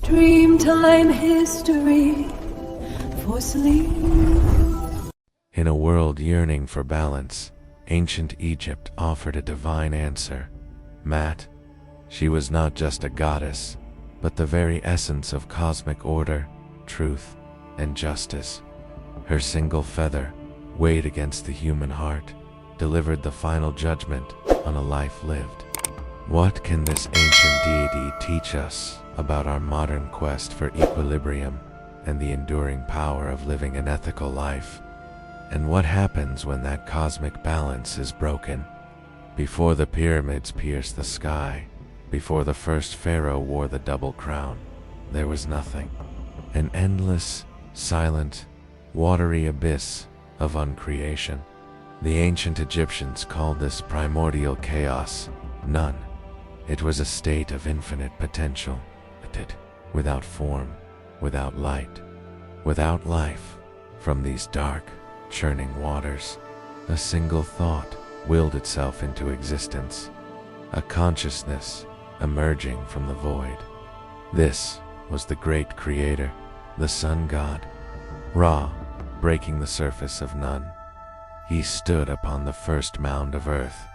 Dreamtime history for sleep. In a world yearning for balance, ancient Egypt offered a divine answer. Mat. She was not just a goddess, but the very essence of cosmic order, truth, and justice. Her single feather, weighed against the human heart, delivered the final judgment on a life lived. What can this ancient deity teach us about our modern quest for equilibrium and the enduring power of living an ethical life? And what happens when that cosmic balance is broken? Before the pyramids pierced the sky, before the first Pharaoh wore the double crown, there was nothing. An endless, silent, watery abyss of uncreation. The ancient Egyptians called this primordial chaos none. It was a state of infinite potential, without form, without light, without life. From these dark, churning waters, a single thought willed itself into existence, a consciousness emerging from the void. This was the great creator, the sun god, Ra, breaking the surface of none. He stood upon the first mound of earth,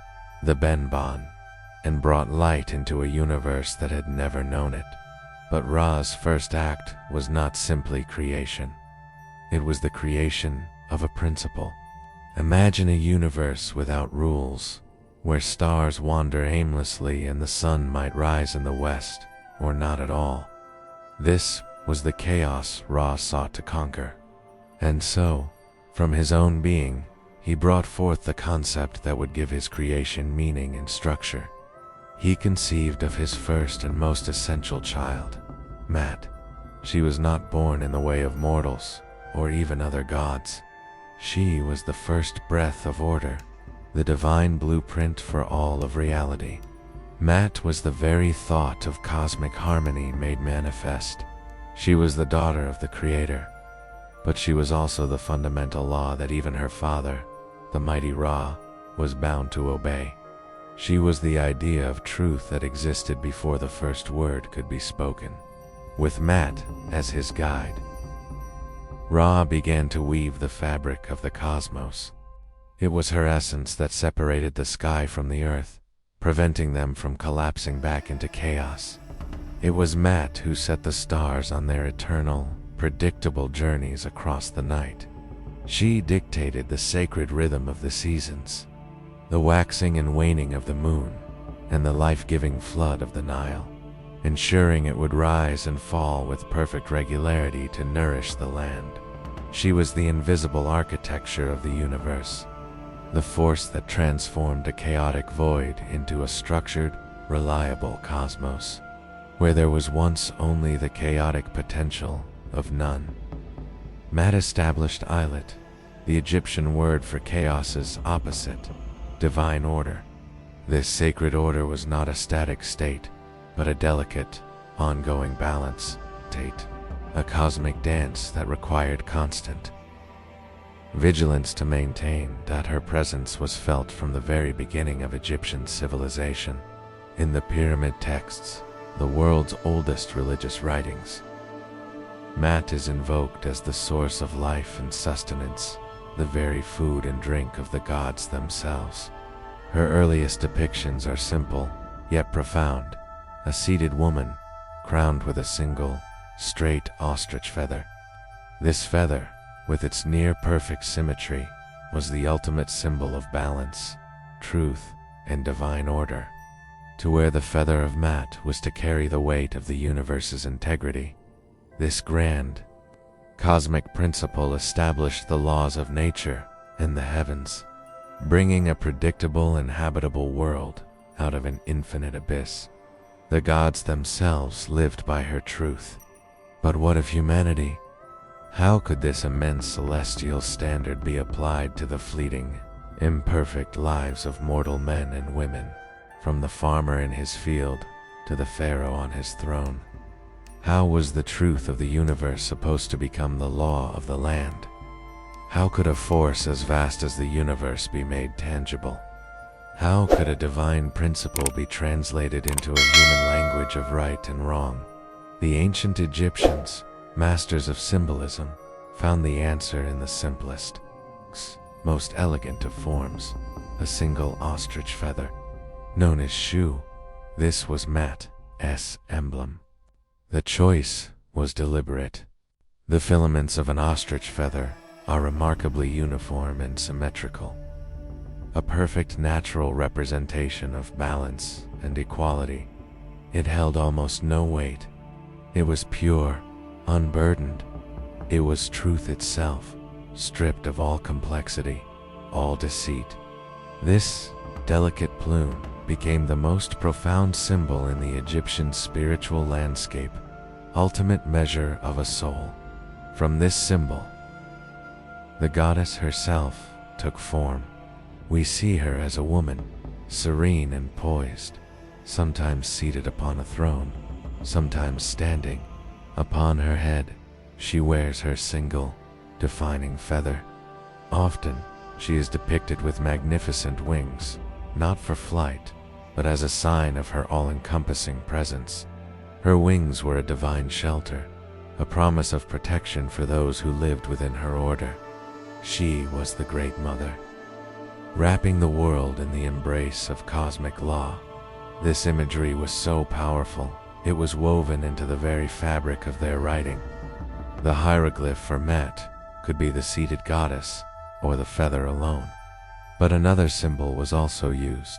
the Benban, and brought light into a universe that had never known it. But Ra's first act was not simply creation. It was the creation of a principle. Imagine a universe without rules, where stars wander aimlessly and the sun might rise in the west, or not at all. This was the chaos Ra sought to conquer. And so, from his own being, he brought forth the concept that would give his creation meaning and structure. He conceived of his first and most essential child, Mat. She was not born in the way of mortals, or even other gods. She was the first breath of order, the divine blueprint for all of reality. Mat was the very thought of cosmic harmony made manifest. She was the daughter of the Creator, but she was also the fundamental law that even her father, the mighty Ra, was bound to obey. She was the idea of truth that existed before the first word could be spoken. With Mat as his guide, Ra began to weave the fabric of the cosmos. It was her essence that separated the sky from the earth, preventing them from collapsing back into chaos. It was Mat who set the stars on their eternal, predictable journeys across the night. She dictated the sacred rhythm of the seasons, the waxing and waning of the moon, and the life-giving flood of the Nile, ensuring it would rise and fall with perfect regularity to nourish the land. She was the invisible architecture of the universe, the force that transformed a chaotic void into a structured, reliable cosmos, where there was once only the chaotic potential of none. Mat established Islet, the Egyptian word for chaos's opposite, divine order. This sacred order was not a static state, but a delicate, ongoing balance, a cosmic dance that required constant vigilance to maintain. That her presence was felt from the very beginning of Egyptian civilization. In the pyramid texts, the world's oldest religious writings, Mat is invoked as the source of life and sustenance, the very food and drink of the gods themselves. Her earliest depictions are simple, yet profound. A seated woman, crowned with a single, straight ostrich feather. This feather, with its near-perfect symmetry, was the ultimate symbol of balance, truth, and divine order. To wear the feather of Mat was to carry the weight of the universe's integrity. This grand, cosmic principle established the laws of nature and the heavens, bringing a predictable and habitable world out of an infinite abyss. The gods themselves lived by her truth. But what of humanity? How could this immense celestial standard be applied to the fleeting, imperfect lives of mortal men and women, from the farmer in his field to the pharaoh on his throne? How was the truth of the universe supposed to become the law of the land? How could a force as vast as the universe be made tangible? How could a divine principle be translated into a human language of right and wrong? The ancient Egyptians, masters of symbolism, found the answer in the simplest, most elegant of forms, a single ostrich feather, known as Shu. This was Mat's emblem. The choice was deliberate. The filaments of an ostrich feather are remarkably uniform and symmetrical, a perfect natural representation of balance and equality. It held almost no weight. It was pure, unburdened. It was truth itself, stripped of all complexity, all deceit. This delicate plume became the most profound symbol in the Egyptian spiritual landscape, ultimate measure of a soul. From this symbol, the goddess herself took form. We see her as a woman, serene and poised, sometimes seated upon a throne, sometimes standing. Upon her head, she wears her single, defining feather. Often, she is depicted with magnificent wings, not for flight, but as a sign of her all-encompassing presence. Her wings were a divine shelter, a promise of protection for those who lived within her order. She was the Great Mother, wrapping the world in the embrace of cosmic law. This imagery was so powerful, it was woven into the very fabric of their writing. The hieroglyph for Mat could be the seated goddess or the feather alone. But another symbol was also used,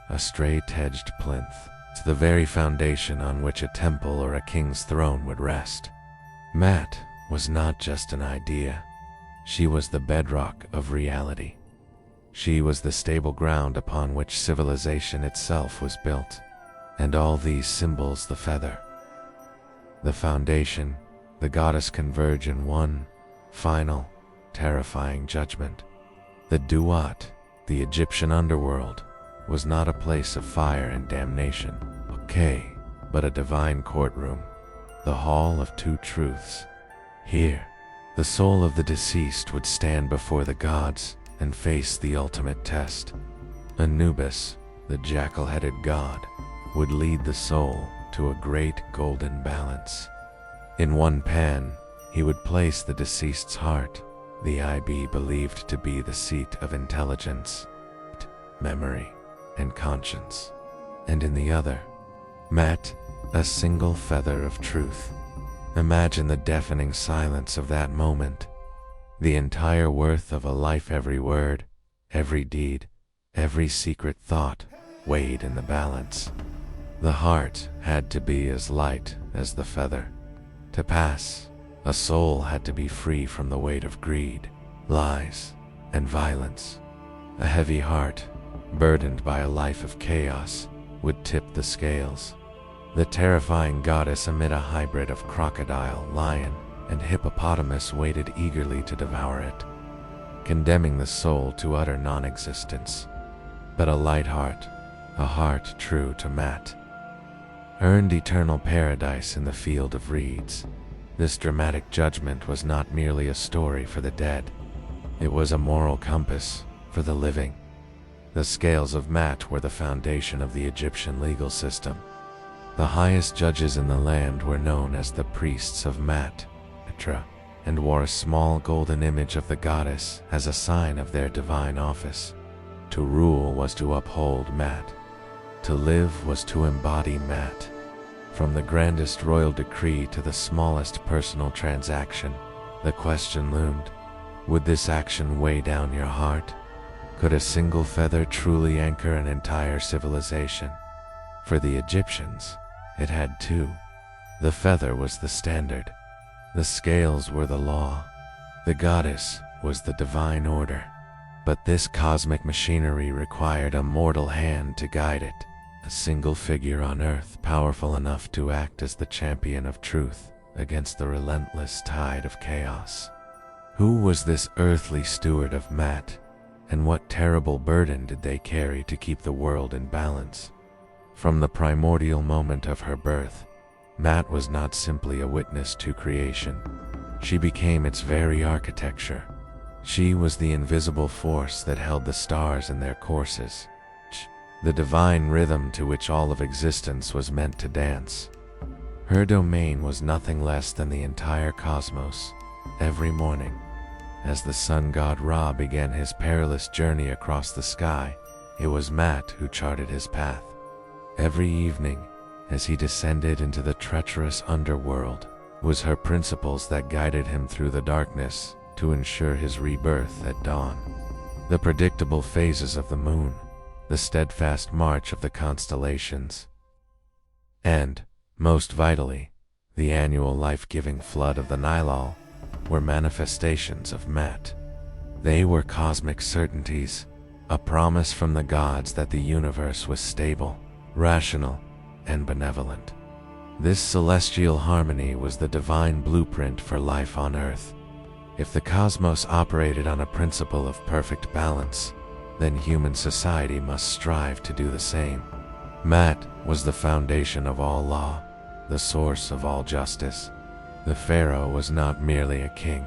a straight-edged plinth, the very foundation on which a temple or a king's throne would rest. Mat was not just an idea. She was the bedrock of reality. She was the stable ground upon which civilization itself was built. And all these symbols, the feather, the foundation, the goddess, converge in one final, terrifying judgment. The Duat, the Egyptian underworld, was not a place of fire and damnation, but a divine courtroom, the hall of two truths. Here, the soul of the deceased would stand before the gods and face the ultimate test. Anubis, the jackal-headed god, would lead the soul to a great golden balance. In one pan, he would place the deceased's heart, the IB believed to be the seat of intelligence, memory, and conscience, and in the other, Mat, a single feather of truth. Imagine the deafening silence of that moment. The entire worth of a life, every word, every deed, every secret thought, weighed in the balance. The heart had to be as light as the feather. To pass, a soul had to be free from the weight of greed, lies, and violence. A heavy heart, burdened by a life of chaos, would tip the scales. The terrifying goddess, amid a hybrid of crocodile, lion, and hippopotamus, waited eagerly to devour it, condemning the soul to utter non-existence. But a light heart, a heart true to Mat, earned eternal paradise in the field of reeds. This dramatic judgment was not merely a story for the dead. It was a moral compass for the living. The scales of Mat were the foundation of the Egyptian legal system. The highest judges in the land were known as the priests of Mat, and wore a small golden image of the goddess as a sign of their divine office. To rule was to uphold Mat. To live was to embody Mat. From the grandest royal decree to the smallest personal transaction, the question loomed: would this action weigh down your heart? Could a single feather truly anchor an entire civilization? For the Egyptians, it had two. The feather was the standard. The scales were the law. The goddess was the divine order. But this cosmic machinery required a mortal hand to guide it. A single figure on earth powerful enough to act as the champion of truth against the relentless tide of chaos. Who was this earthly steward of Mat, and what terrible burden did they carry to keep the world in balance? From the primordial moment of her birth, Mat was not simply a witness to creation. She became its very architecture. She was the invisible force that held the stars in their courses, the divine rhythm to which all of existence was meant to dance. Her domain was nothing less than the entire cosmos. Every morning, as the sun god Ra began his perilous journey across the sky, it was Mat who charted his path. Every evening, as he descended into the treacherous underworld, it was her principles that guided him through the darkness to ensure his rebirth at dawn. The predictable phases of the moon, the steadfast march of the constellations, and, most vitally, the annual life-giving flood of the Nilal were manifestations of Mat. They were cosmic certainties, a promise from the gods that the universe was stable, rational, and benevolent. This celestial harmony was the divine blueprint for life on Earth. If the cosmos operated on a principle of perfect balance, then human society must strive to do the same. Mat was the foundation of all law, the source of all justice. The Pharaoh was not merely a king.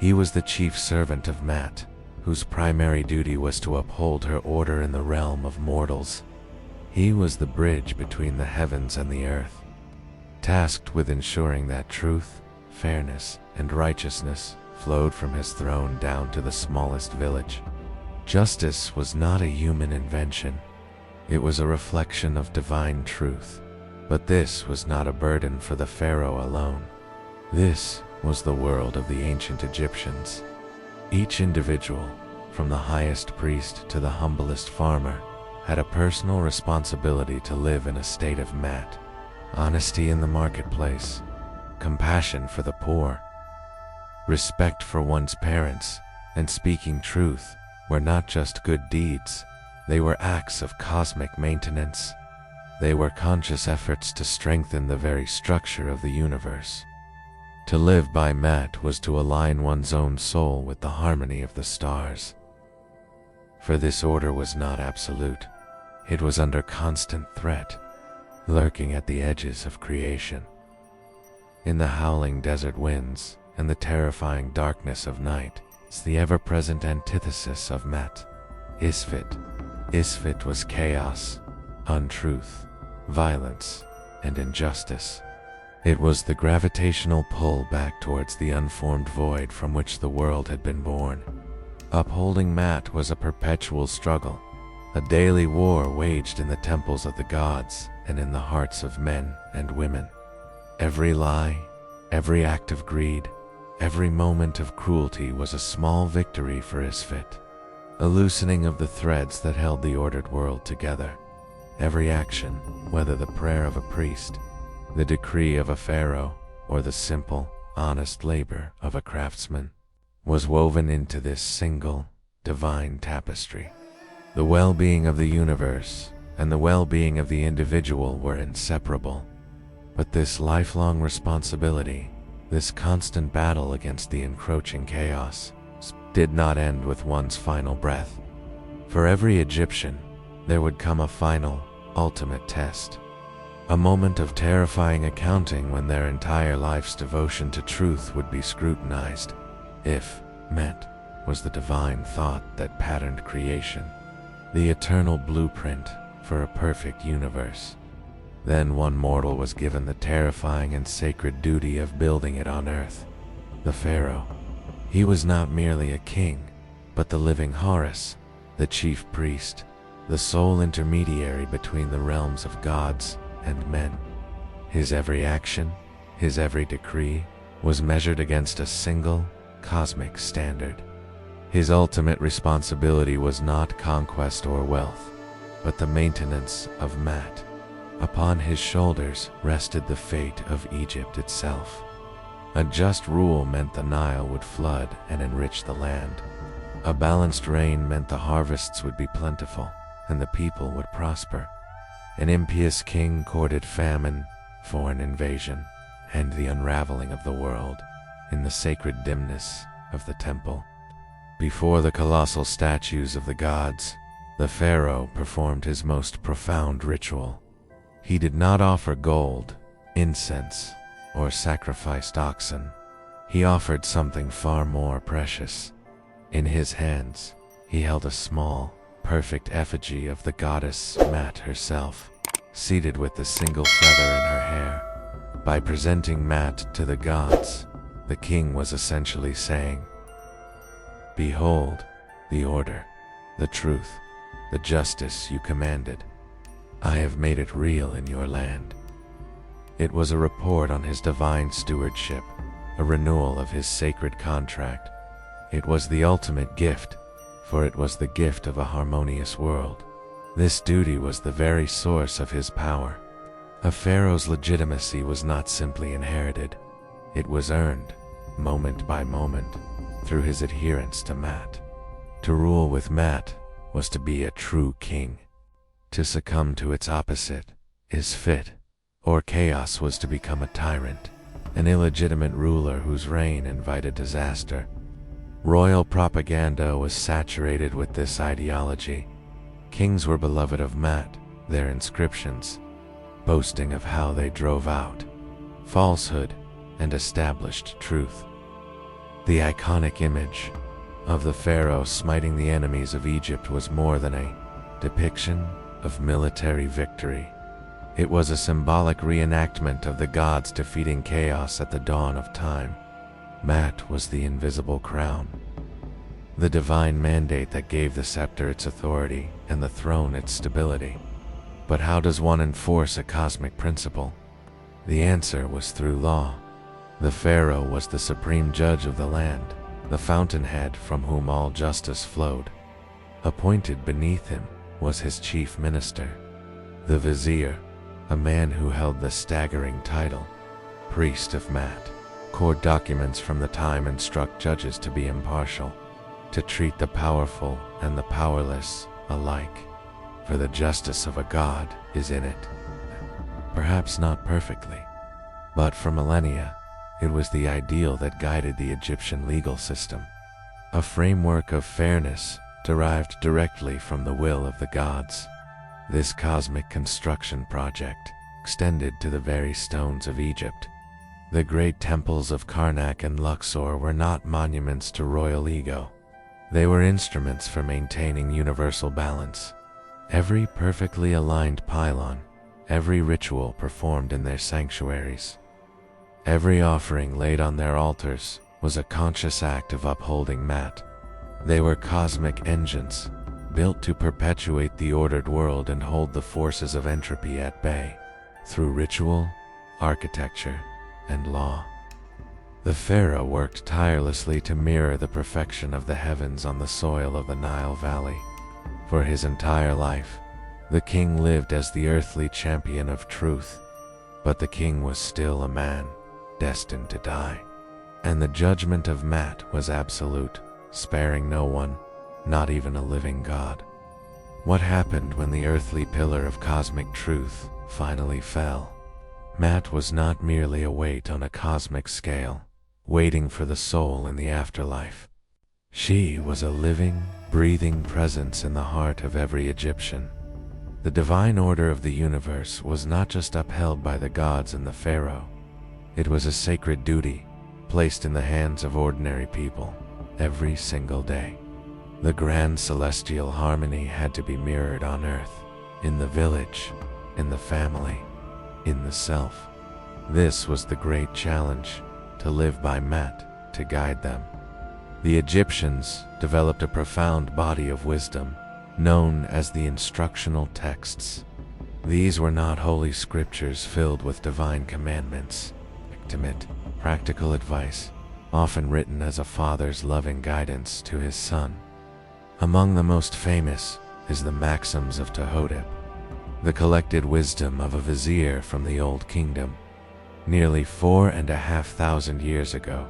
He was the chief servant of Mat, whose primary duty was to uphold her order in the realm of mortals. He was the bridge between the heavens and the earth, tasked with ensuring that truth, fairness, and righteousness flowed from his throne down to the smallest village. Justice was not a human invention. It was a reflection of divine truth. But this was not a burden for the Pharaoh alone. This was the world of the ancient Egyptians. Each individual, from the highest priest to the humblest farmer, had a personal responsibility to live in a state of Mat. Honesty in the marketplace, compassion for the poor, respect for one's parents, and speaking truth were not just good deeds, they were acts of cosmic maintenance. They were conscious efforts to strengthen the very structure of the universe. To live by Mat was to align one's own soul with the harmony of the stars. For this order was not absolute. It was under constant threat, lurking at the edges of creation. In the howling desert winds and the terrifying darkness of night, it's the ever-present antithesis of Mat, Isfet. Isfet was chaos, untruth, violence, and injustice. It was the gravitational pull back towards the unformed void from which the world had been born. Upholding Mat was a perpetual struggle, a daily war waged in the temples of the gods and in the hearts of men and women. Every lie, every act of greed, every moment of cruelty was a small victory for Isfet, a loosening of the threads that held the ordered world together. Every action, whether the prayer of a priest, the decree of a pharaoh, or the simple, honest labor of a craftsman, was woven into this single, divine tapestry. The well-being of the universe and the well-being of the individual were inseparable. But this lifelong responsibility, this constant battle against the encroaching chaos, did not end with one's final breath. For every Egyptian, there would come a final, ultimate test. A moment of terrifying accounting when their entire life's devotion to truth would be scrutinized. If Met was the divine thought that patterned creation, the eternal blueprint for a perfect universe, then one mortal was given the terrifying and sacred duty of building it on earth. The Pharaoh. He was not merely a king, but the living Horus, the chief priest, the sole intermediary between the realms of gods and men. His every action, his every decree, was measured against a single, cosmic standard. His ultimate responsibility was not conquest or wealth, but the maintenance of Mat. Upon his shoulders rested the fate of Egypt itself. A just rule meant the Nile would flood and enrich the land. A balanced rain meant the harvests would be plentiful and the people would prosper. An impious king courted famine, foreign invasion, and the unraveling of the world in the sacred dimness of the temple. Before the colossal statues of the gods, the Pharaoh performed his most profound ritual. He did not offer gold, incense, or sacrificed oxen. He offered something far more precious. In his hands, he held a small, perfect effigy of the goddess Mat herself, seated with a single feather in her hair. By presenting Maat to the gods, the king was essentially saying, "Behold, the order, the truth, the justice you commanded. I have made it real in your land." It was a report on his divine stewardship, a renewal of his sacred contract. It was the ultimate gift, for it was the gift of a harmonious world. This duty was the very source of his power. A pharaoh's legitimacy was not simply inherited, it was earned, moment by moment, through his adherence to Maat. To rule with Maat was to be a true king. To succumb to its opposite, Isfet, or chaos, was to become a tyrant, an illegitimate ruler whose reign invited disaster. Royal propaganda was saturated with this ideology. Kings were beloved of Maat, their inscriptions, boasting of how they drove out falsehood and established truth. The iconic image of the pharaoh smiting the enemies of Egypt was more than a depiction of military victory. It was a symbolic reenactment of the gods defeating chaos at the dawn of time. Maat was the invisible crown, the divine mandate that gave the scepter its authority and the throne its stability. But how does one enforce a cosmic principle? The answer was through law. The pharaoh was the supreme judge of the land, the fountainhead from whom all justice flowed. Appointed beneath him was his chief minister, the vizier, a man who held the staggering title, priest of Maat. Court documents from the time instruct judges to be impartial, to treat the powerful and the powerless alike, for the justice of a god is in it. Perhaps not perfectly, but for millennia, it was the ideal that guided the Egyptian legal system, a framework of fairness derived directly from the will of the gods. This cosmic construction project extended to the very stones of Egypt. The great temples of Karnak and Luxor were not monuments to royal ego. They were instruments for maintaining universal balance. Every perfectly aligned pylon, every ritual performed in their sanctuaries, every offering laid on their altars was a conscious act of upholding Maat. They were cosmic engines, built to perpetuate the ordered world and hold the forces of entropy at bay, through ritual, architecture, and law. The pharaoh worked tirelessly to mirror the perfection of the heavens on the soil of the Nile Valley. For his entire life, the king lived as the earthly champion of truth, but the king was still a man, destined to die. And the judgment of Maat was absolute, sparing no one, not even a living god. What happened when the earthly pillar of cosmic truth finally fell? Maat was not merely a weight on a cosmic scale, waiting for the soul in the afterlife. She was a living, breathing presence in the heart of every Egyptian. The divine order of the universe was not just upheld by the gods and the pharaoh. It was a sacred duty placed in the hands of ordinary people every single day. The grand celestial harmony had to be mirrored on earth, in the village, in the family, in the self. This was the great challenge, to live by Maat, to guide them. The Egyptians developed a profound body of wisdom, known as the instructional texts. These were not holy scriptures filled with divine commandments, intimate, practical advice, often written as a father's loving guidance to his son. Among the most famous is the Maxims of Tehotep, the collected wisdom of a vizier from the Old Kingdom. Nearly 4,500 years ago,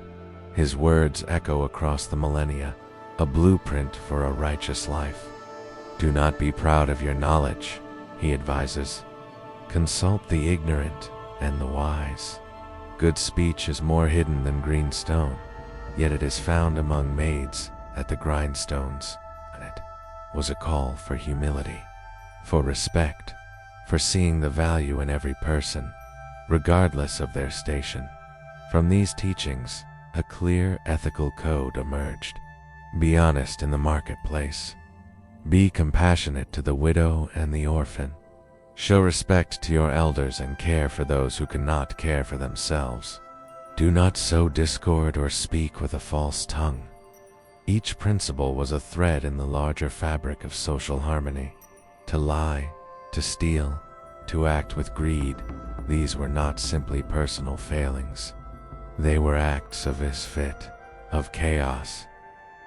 his words echo across the millennia, a blueprint for a righteous life. Do not be proud of your knowledge, he advises. Consult the ignorant and the wise. Good speech is more hidden than green stone, yet it is found among maids at the grindstones. And it was a call for humility, for respect, for seeing the value in every person, regardless of their station. From these teachings, a clear ethical code emerged. Be honest in the marketplace. Be compassionate to the widow and the orphan. Show respect to your elders and care for those who cannot care for themselves. Do not sow discord or speak with a false tongue. Each principle was a thread in the larger fabric of social harmony. To lie, to steal, to act with greed, these were not simply personal failings. They were acts of Isfet, of chaos.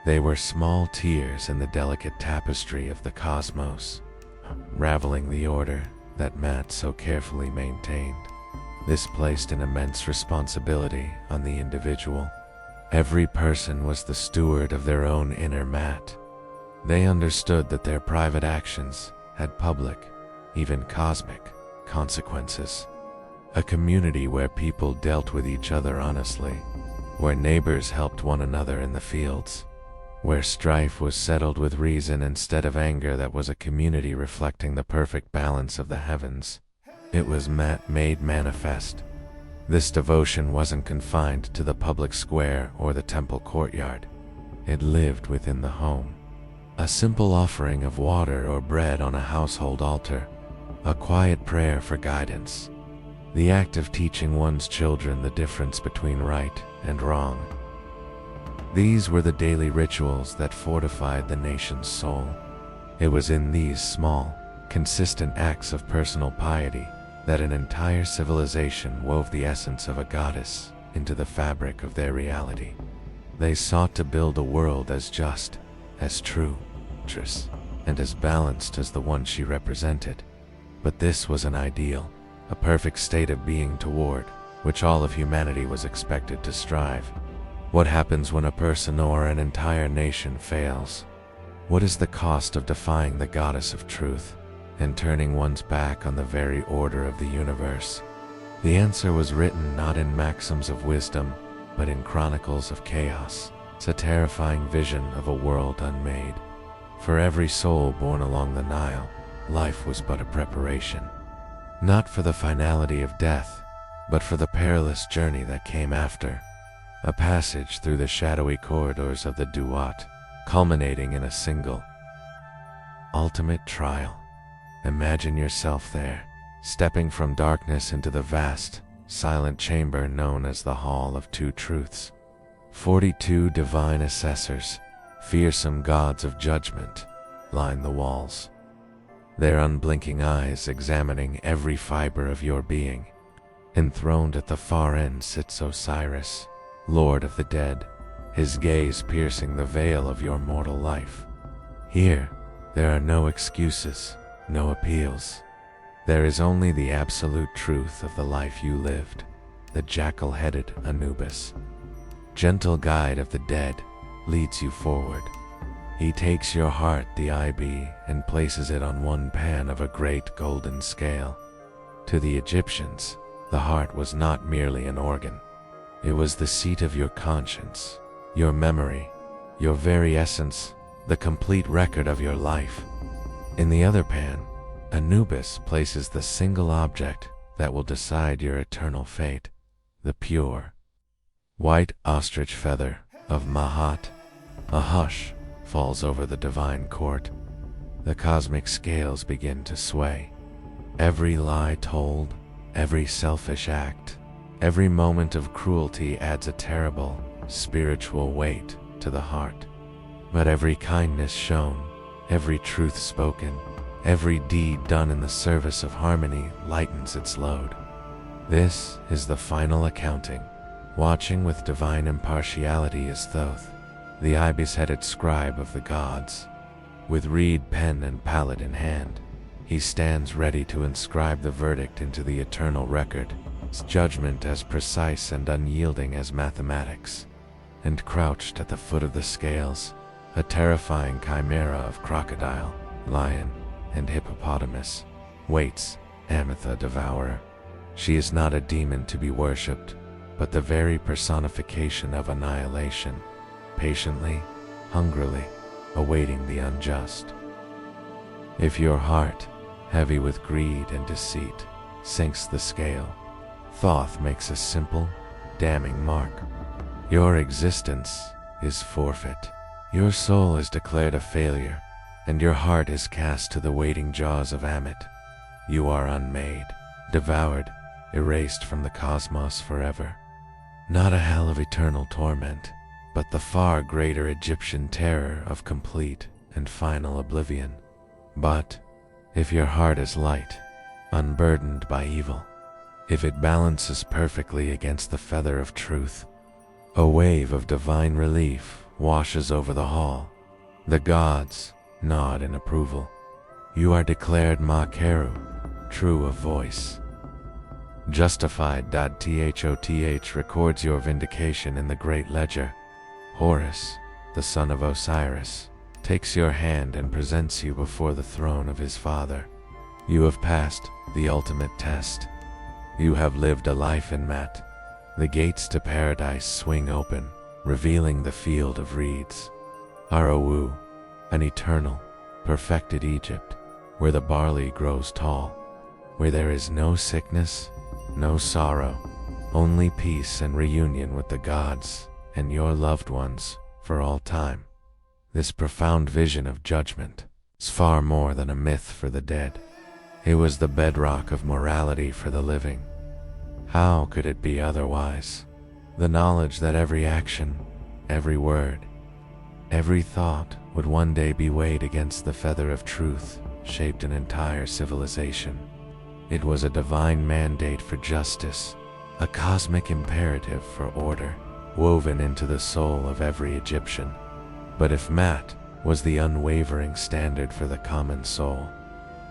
They were small tears in the delicate tapestry of the cosmos, raveling the order that Matt so carefully maintained. This placed an immense responsibility on the individual. Every person was the steward of their own inner Matt. They understood that their private actions had public, even cosmic, consequences. A community where people dealt with each other honestly, where neighbors helped one another in the fields, where strife was settled with reason instead of anger. That was a community reflecting the perfect balance of the heavens. It was made manifest. This devotion wasn't confined to the public square or the temple courtyard. It lived within the home. A simple offering of water or bread on a household altar, a quiet prayer for guidance, the act of teaching one's children the difference between right and wrong. These were the daily rituals that fortified the nation's soul. It was in these small, consistent acts of personal piety that an entire civilization wove the essence of a goddess into the fabric of their reality. They sought to build a world as just, as true, and as balanced as the one she represented. But this was an ideal, a perfect state of being toward which all of humanity was expected to strive. What happens when a person or an entire nation fails? What is the cost of defying the goddess of truth and turning one's back on the very order of the universe? The answer was written not in maxims of wisdom, but in chronicles of chaos. It's a terrifying vision of a world unmade. For every soul born along the Nile, life was but a preparation. Not for the finality of death, but for the perilous journey that came after. A passage through the shadowy corridors of the Duat, culminating in a single, ultimate trial. Imagine yourself there, stepping from darkness into the vast, silent chamber known as the Hall of Two Truths. 42 divine assessors, fearsome gods of judgment, line the walls, their unblinking eyes examining every fiber of your being. Enthroned at the far end sits Osiris, Lord of the dead, his gaze piercing the veil of your mortal life. Here, there are no excuses, no appeals. There is only the absolute truth of the life you lived, the jackal-headed Anubis. Gentle guide of the dead, leads you forward. He takes your heart, the IB, and places it on one pan of a great golden scale. To the Egyptians, the heart was not merely an organ. It was the seat of your conscience, your memory, your very essence, the complete record of your life. In the other pan, Anubis places the single object that will decide your eternal fate, the pure white ostrich feather of Mahat. A hush falls over the divine court. The cosmic scales begin to sway. Every lie told, every selfish act, every moment of cruelty adds a terrible, spiritual weight to the heart. But every kindness shown, every truth spoken, every deed done in the service of harmony lightens its load. This is the final accounting. Watching with divine impartiality is Thoth, the ibis-headed scribe of the gods. With reed, pen, and palette in hand, he stands ready to inscribe the verdict into the eternal record, his judgment as precise and unyielding as mathematics. And crouched at the foot of the scales, a terrifying chimera of crocodile, lion, and hippopotamus, waits Amitha Devourer. She is not a demon to be worshipped, but the very personification of annihilation, patiently, hungrily, awaiting the unjust. If your heart, heavy with greed and deceit, sinks the scale, Thoth makes a simple, damning mark. Your existence is forfeit. Your soul is declared a failure, and your heart is cast to the waiting jaws of Amit. You are unmade, devoured, erased from the cosmos forever. Not a hell of eternal torment, but the far greater Egyptian terror of complete and final oblivion. But if your heart is light, unburdened by evil, if it balances perfectly against the feather of truth, a wave of divine relief washes over the hall. The gods nod in approval. You are declared Makeru, true of voice. Justified.thoth records your vindication in the great ledger. Horus, the son of Osiris, takes your hand and presents you before the throne of his father. You have passed the ultimate test. You have lived a life in Mat. The gates to paradise swing open, revealing the field of reeds. Arawu, an eternal, perfected Egypt, where the barley grows tall, where there is no sickness, no sorrow, only peace and reunion with the gods and your loved ones for all time. This profound vision of judgment is far more than a myth for the dead. It was the bedrock of morality for the living. How could it be otherwise? The knowledge that every action, every word, every thought would one day be weighed against the feather of truth shaped an entire civilization. It was a divine mandate for justice, a cosmic imperative for order, woven into the soul of every Egyptian. But if Mat was the unwavering standard for the common soul,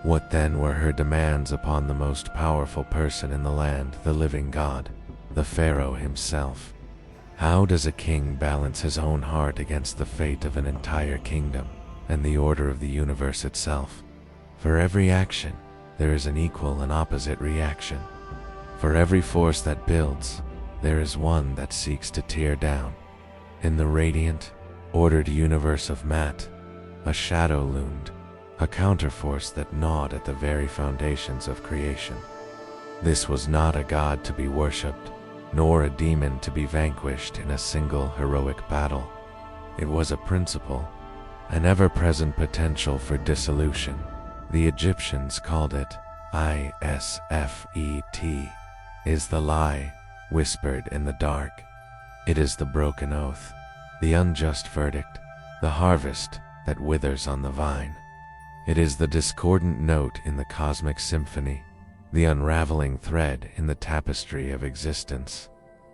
what then were her demands upon the most powerful person in the land, the living God, the Pharaoh himself? How does a king balance his own heart against the fate of an entire kingdom and the order of the universe itself? For every action, there is an equal and opposite reaction. For every force that builds, there is one that seeks to tear down. In the radiant, ordered universe of Mat, a shadow loomed, a counterforce that gnawed at the very foundations of creation. This was not a god to be worshipped, nor a demon to be vanquished in a single heroic battle. It was a principle, an ever-present potential for dissolution. The Egyptians called it Isfet, is the lie whispered in the dark. It is the broken oath, the unjust verdict, the harvest that withers on the vine. It is the discordant note in the cosmic symphony, the unraveling thread in the tapestry of existence.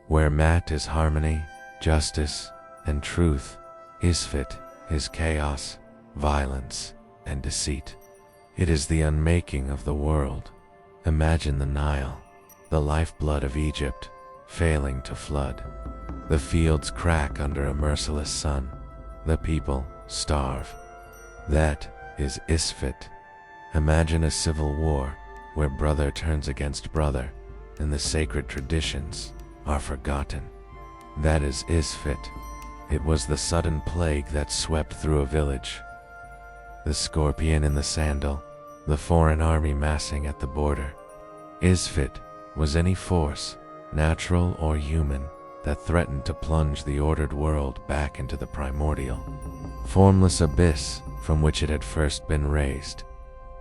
Where Mat is harmony, justice, and truth, Isfet is chaos, violence, and deceit. It is the unmaking of the world. Imagine the Nile, the lifeblood of Egypt, failing to flood. The fields crack under a merciless sun. The people starve. That is Isfet. Imagine a civil war where brother turns against brother and the sacred traditions are forgotten. That is Isfet. It was the sudden plague that swept through a village. The scorpion in the sandal, the foreign army massing at the border. Isfet was any force, natural or human, that threatened to plunge the ordered world back into the primordial, formless abyss from which it had first been raised.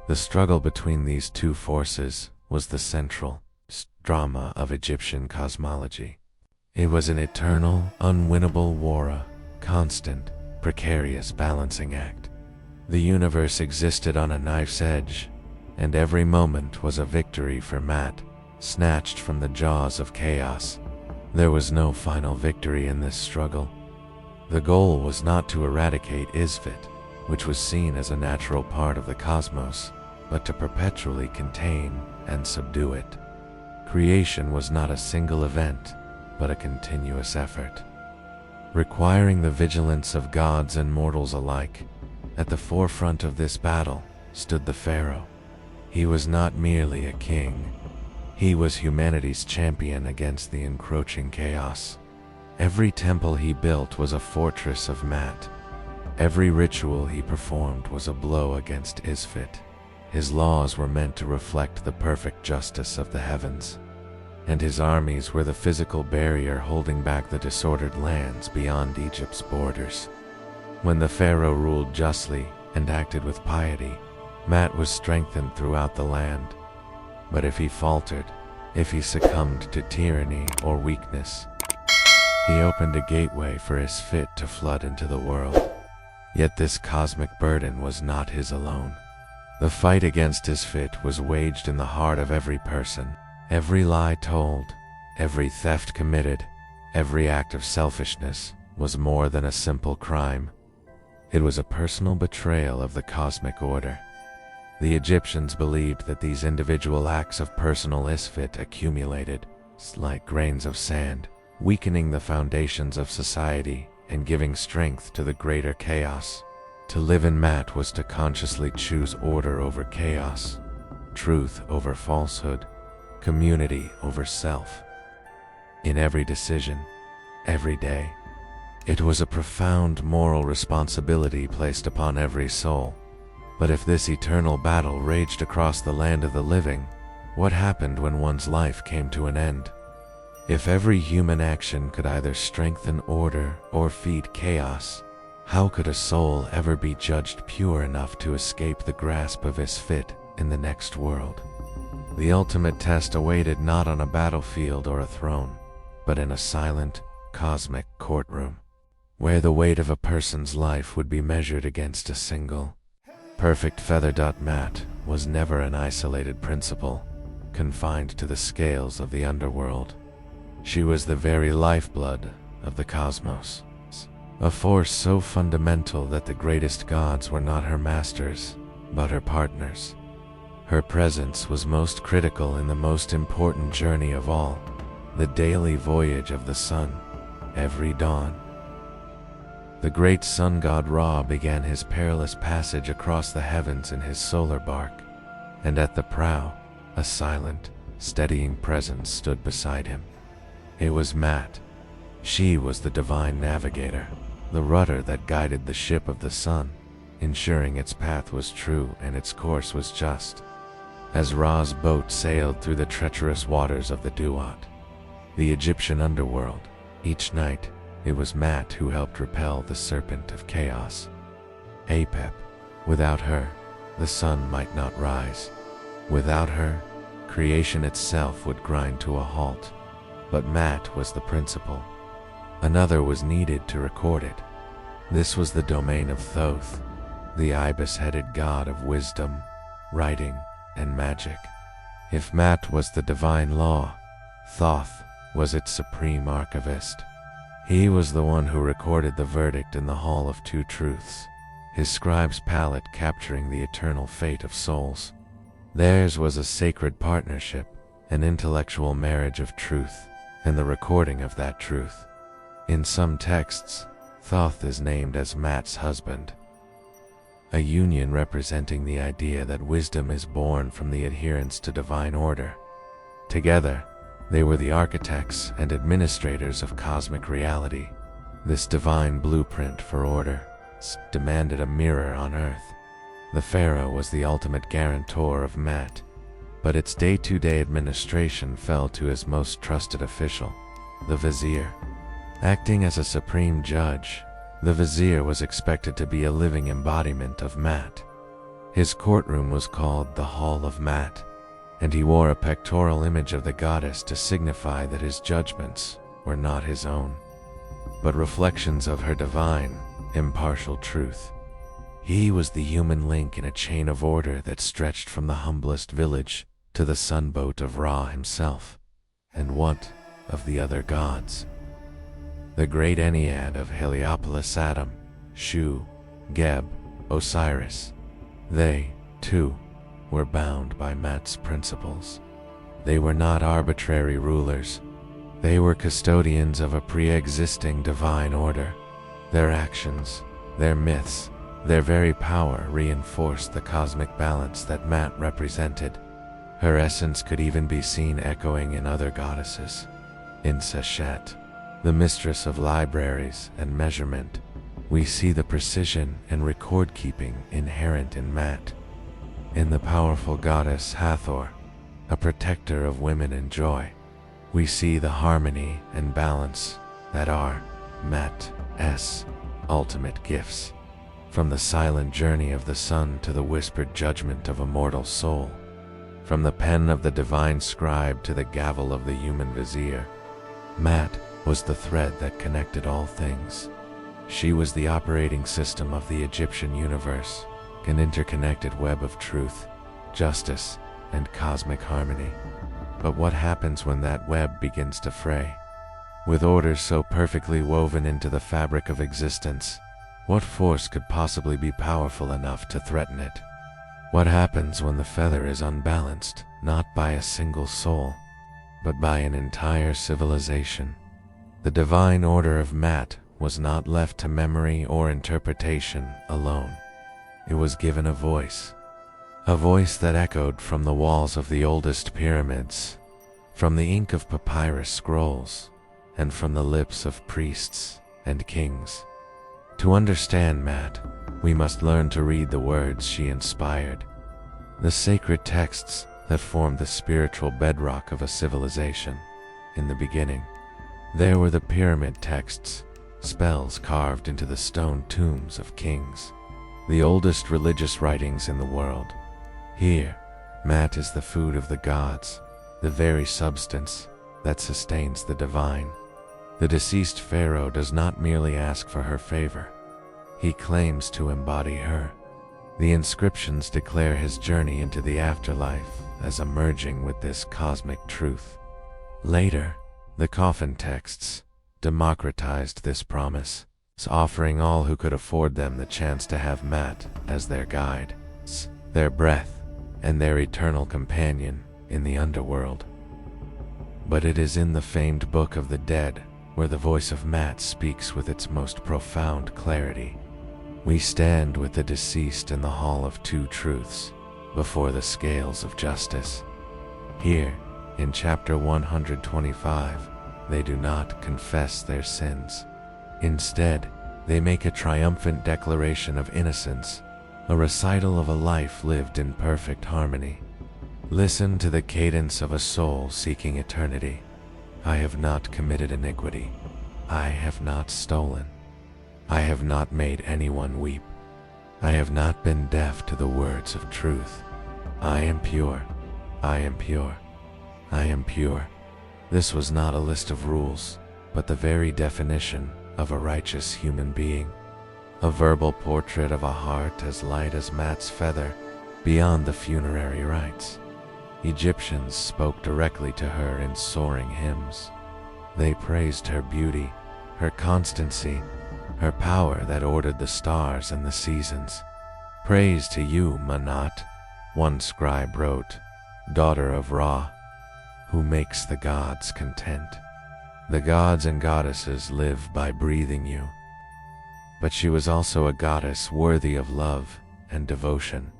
The struggle between these two forces was the central drama of Egyptian cosmology. It was an eternal, unwinnable war, a constant, precarious balancing act. The universe existed on a knife's edge, and every moment was a victory for Mat, snatched from the jaws of chaos. There was no final victory in this struggle. The goal was not to eradicate Isfet, which was seen as a natural part of the cosmos, but to perpetually contain and subdue it. Creation was not a single event, but a continuous effort, requiring the vigilance of gods and mortals alike. At the forefront of this battle stood the Pharaoh. He was not merely a king. He was humanity's champion against the encroaching chaos. Every temple he built was a fortress of Mat. Every ritual he performed was a blow against Isfet. His laws were meant to reflect the perfect justice of the heavens, and his armies were the physical barrier holding back the disordered lands beyond Egypt's borders. When the Pharaoh ruled justly and acted with piety, Mat was strengthened throughout the land, But if he faltered, if he succumbed to tyranny or weakness, he opened a gateway for Isfet to flood into the world. Yet this cosmic burden was not his alone. The fight against Isfet was waged in the heart of every person. Every lie told, every theft committed, every act of selfishness was more than a simple crime. It was a personal betrayal of the cosmic order. The Egyptians believed that these individual acts of personal Isfet accumulated like grains of sand, weakening the foundations of society and giving strength to the greater chaos. To live in Mat was to consciously choose order over chaos, truth over falsehood, community over self. In every decision, every day, it was a profound moral responsibility placed upon every soul. But if this eternal battle raged across the land of the living, what happened when one's life came to an end? If every human action could either strengthen order or feed chaos, how could a soul ever be judged pure enough to escape the grasp of Isfet in the next world? The ultimate test awaited not on a battlefield or a throne, but in a silent, cosmic courtroom, where the weight of a person's life would be measured against a single perfect feather. Mat was never an isolated principle, confined to the scales of the underworld. She was the very lifeblood of the cosmos, a force so fundamental that the greatest gods were not her masters, but her partners. Her presence was most critical in the most important journey of all, the daily voyage of the sun. Every dawn, the great sun god Ra began his perilous passage across the heavens in his solar bark, and at the prow, a silent, steadying presence stood beside him. It was Mat. She was the divine navigator, the rudder that guided the ship of the sun, ensuring its path was true and its course was just. As Ra's boat sailed through the treacherous waters of the Duat, the Egyptian underworld, each night, it was Mat who helped repel the serpent of chaos. Apep. Without her, the sun might not rise. Without her, creation itself would grind to a halt. But Mat was the principle. Another was needed to record it. This was the domain of Thoth, the ibis-headed god of wisdom, writing, and magic. If Mat was the divine law, Thoth was its supreme archivist. He was the one who recorded the verdict in the Hall of Two Truths, his scribe's palette capturing the eternal fate of souls. Theirs was a sacred partnership, an intellectual marriage of truth, and the recording of that truth. In some texts, Thoth is named as Mat's husband, a union representing the idea that wisdom is born from the adherence to divine order. Together, they were the architects and administrators of cosmic reality. This divine blueprint for order demanded a mirror on earth. The Pharaoh was the ultimate guarantor of Mat, but its day-to-day administration fell to his most trusted official, the vizier. Acting as a supreme judge, the vizier was expected to be a living embodiment of Mat. His courtroom was called the Hall of Mat, and he wore a pectoral image of the goddess to signify that his judgments were not his own, but reflections of her divine, impartial truth. He was the human link in a chain of order that stretched from the humblest village to the sunboat of Ra himself. And what of the other gods? The great Ennead of Heliopolis, Adam, Shu, Geb, Osiris. They, too, were bound by Mat's principles. They were not arbitrary rulers. They were custodians of a pre-existing divine order. Their actions, their myths, their very power reinforced the cosmic balance that Mat represented. Her essence could even be seen echoing in other goddesses. In Seshet, the mistress of libraries and measurement, we see the precision and record-keeping inherent in Mat. In the powerful goddess Hathor, a protector of women and joy, we see the harmony and balance that are Mat's ultimate gifts. From the silent journey of the sun to the whispered judgment of a mortal soul, From the pen of the divine scribe to the gavel of the human vizier, Mat was the thread that connected all things. She was the operating system of the Egyptian universe, an interconnected web of truth, justice, and cosmic harmony. But what happens when that web begins to fray? With orders so perfectly woven into the fabric of existence, what force could possibly be powerful enough to threaten it? What happens when the feather is unbalanced, not by a single soul, but by an entire civilization? The divine order of Mat was not left to memory or interpretation alone. It was given a voice that echoed from the walls of the oldest pyramids, from the ink of papyrus scrolls, and from the lips of priests and kings. To understand Mat, we must learn to read the words she inspired, the sacred texts that formed the spiritual bedrock of a civilization. In the beginning, there were the pyramid texts, spells carved into the stone tombs of kings, the oldest religious writings in the world. Here, Mat is the food of the gods, the very substance that sustains the divine. The deceased Pharaoh does not merely ask for her favor. He claims to embody her. The inscriptions declare his journey into the afterlife as emerging with this cosmic truth. Later, the coffin texts democratized this promise, offering all who could afford them the chance to have Mat as their guide, their breath, and their eternal companion in the underworld. But it is in the famed Book of the Dead where the voice of Mat speaks with its most profound clarity. We stand with the deceased in the Hall of Two Truths, before the scales of justice. Here, in chapter 125, they do not confess their sins. Instead, they make a triumphant declaration of innocence, a recital of a life lived in perfect harmony. Listen to the cadence of a soul seeking eternity. I have not committed iniquity. I have not stolen. I have not made anyone weep. I have not been deaf to the words of truth. I am pure. I am pure. I am pure. This was not a list of rules, but the very definition of a righteous human being. A verbal portrait of a heart as light as Mat's feather, beyond the funerary rites. Egyptians spoke directly to her in soaring hymns. They praised her beauty, her constancy, her power that ordered the stars and the seasons. Praise to you, Manat, one scribe wrote, daughter of Ra, who makes the gods content. The gods and goddesses live by breathing you. But she was also a goddess worthy of love and devotion.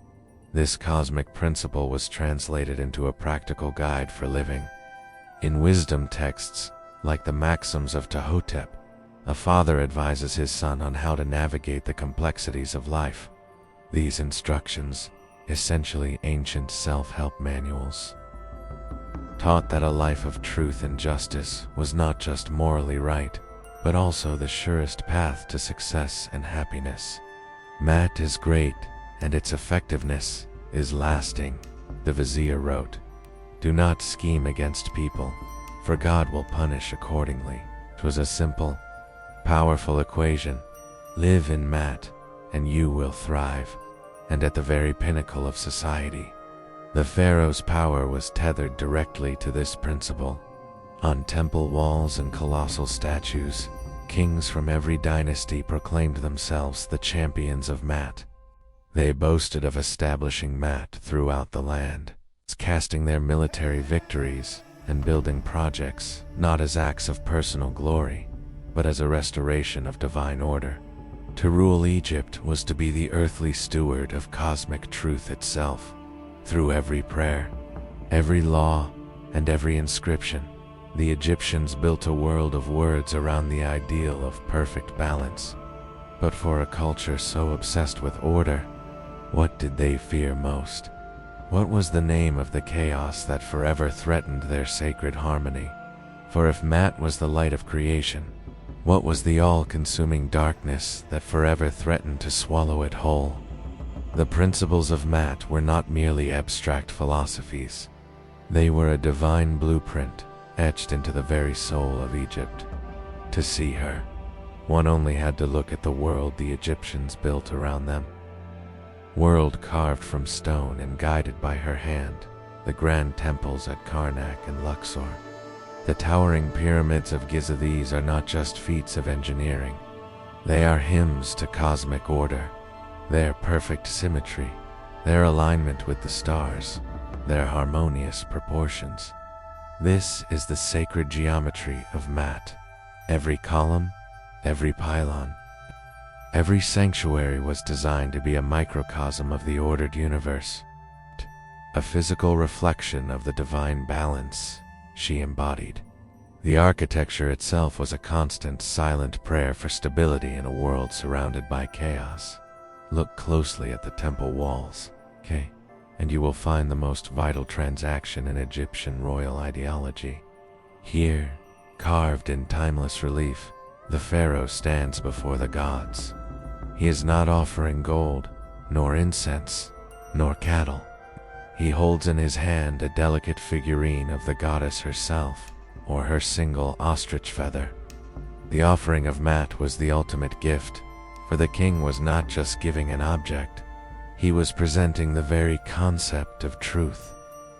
This cosmic principle was translated into a practical guide for living. In wisdom texts, like the maxims of Tehotep, a father advises his son on how to navigate the complexities of life. These instructions, essentially ancient self-help manuals, taught that a life of truth and justice was not just morally right, but also the surest path to success and happiness. Mat is great, and its effectiveness is lasting, the vizier wrote. Do not scheme against people, for God will punish accordingly. 'Twas a simple, powerful equation. Live in Mat, and you will thrive. And at the very pinnacle of society, the pharaoh's power was tethered directly to this principle. On temple walls and colossal statues, kings from every dynasty proclaimed themselves the champions of Mat. They boasted of establishing Mat throughout the land, casting their military victories and building projects not as acts of personal glory, but as a restoration of divine order. To rule Egypt was to be the earthly steward of cosmic truth itself. Through every prayer, every law, and every inscription, the Egyptians built a world of words around the ideal of perfect balance. But for a culture so obsessed with order, what did they fear most? What was the name of the chaos that forever threatened their sacred harmony? For if Mat was the light of creation, what was the all-consuming darkness that forever threatened to swallow it whole? The principles of Mat were not merely abstract philosophies. They were a divine blueprint etched into the very soul of Egypt. To see her, one only had to look at the world the Egyptians built around them. World carved from stone and guided by her hand, the grand temples at Karnak and Luxor. The towering pyramids of Giza, these are not just feats of engineering. They are hymns to cosmic order, their perfect symmetry, their alignment with the stars, their harmonious proportions. This is the sacred geometry of Mat. Every column, every pylon, every sanctuary was designed to be a microcosm of the ordered universe, a physical reflection of the divine balance she embodied. The architecture itself was a constant, silent prayer for stability in a world surrounded by chaos. Look closely at the temple walls, and you will find the most vital transaction in Egyptian royal ideology. Here, carved in timeless relief, the Pharaoh stands before the gods. He is not offering gold, nor incense, nor cattle. He holds in his hand a delicate figurine of the goddess herself, or her single ostrich feather. The offering of Mat was the ultimate gift, for the king was not just giving an object, he was presenting the very concept of truth,